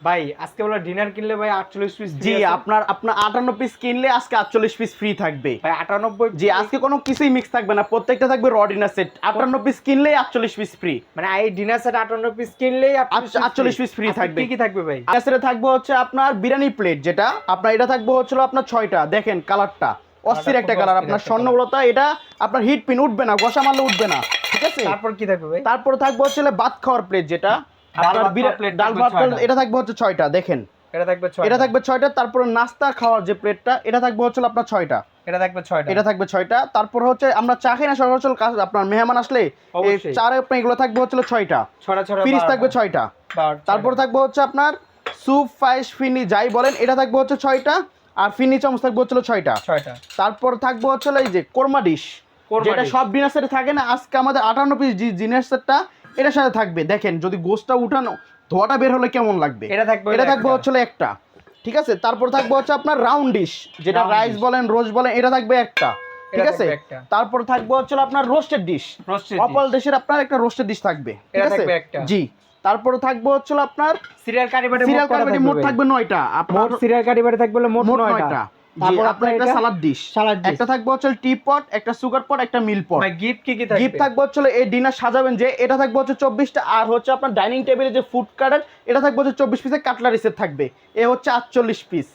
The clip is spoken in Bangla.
ভাই আজকে বলে ডিনার কিনলে ভাই 48 পিস জি, আপনার 58 পিস কিনলে আজকে 48 পিস ফ্রি থাকবে ভাই 98। জি, আজকে কোনো কিছুই মিক্স থাকবে না, প্রত্যেকটা থাকবে র ডিনার সেট। 58 পিস কিনলেই 48 পিস ফ্রি, মানে এই ডিনার সেট 58 পিস কিনলেই 48 পিস ফ্রি থাকবে। কি কি থাকবে ভাই? ডিনার সেটে থাকবে হচ্ছে আপনার বিরিয়ানি প্লেট, যেটা আপনার এটা থাকবে হচ্ছে আপনার 6টা। দেখেন কালারটা অস্থির একটা কালার, আপনার স্বর্ণগুলোটা। এটা আপনার হিট পিন উঠবে না, ঘষা মারলে উঠবে না, ঠিক আছে। তারপর কি থাকবে ভাই? তারপর থাকবে হচ্ছে ভাত খাওয়ার প্লেট, যেটা আপনার ডাল ভাত, এটা থাকবে হচ্ছে 6টা। দেখেন এটা থাকবে 6, এটা থাকবে 6টা। তারপর নাস্তা খাওয়ার যে প্লেটটা, এটা থাকবে হচ্ছে আপনার 6টা। এটা থাকবে 6টা, এটা থাকবে 6টা। তারপর হচ্ছে আমরা চা খাই না সচরাচর, আপনার মেহমান আসলে এই চারে আপনার এগুলো থাকবে হচ্ছে 6টা। ফ্রিজ থাকবে 6টা। তারপর থাকবে হচ্ছে আপনার স্যুপ পায়েস ফিনি যাই বলেন, এটা থাকবে হচ্ছে 6টা। আর ফিনি চামচ থাকবে হচ্ছে 6টা। তারপর থাকবে হচ্ছে এই যে কোরমা ডিশ, যেটা সব ডিনার সেটে থাকে না, আজকে আমাদের 58 পিস ডিনার সেটটা এটার সাথে থাকবে। দেখেন যদি গোশটা উঠানো ধোয়াটা বের হলে কেমন লাগবে। এটা থাকবে হচ্ছে একটা, ঠিক আছে। তারপর থাকবে হচ্ছে আপনার রাউন্ড ডিশ, যেটা রাইস বলেন রোজ বলেন, এটা থাকবে একটা, ঠিক আছে। তারপর থাকবে হচ্ছে আপনার রোস্টেড ডিশ, অপল দেশের আপনার একটা রোস্টেড ডিশ থাকবে, ঠিক আছে জি। তারপর থাকবে হচ্ছে আপনার সিরিয়াল কারিবাটি মোট থাকবে 9টা। আপনার সিরিয়াল কারিবাটি থাকবে মোট 9টা। তারপর আপনার একটা সালাদ ডিশ, একটা থাকবে হচ্ছে টি পট, একটা সুগার পট, একটা মিল পট। ভাই গিফট কি কি থাকবে? গিফট থাকবে হচ্ছে এই ডিনার সাজাবেন যে, এটা থাকবে হচ্ছে 24টা। আর হচ্ছে আপনার ডাইনিং টেবিলে যে ফুড কার্ডের, এটা থাকবে হচ্ছে 24 পিসের কাটলারি সেট থাকবে, এ হচ্ছে 48 পিস।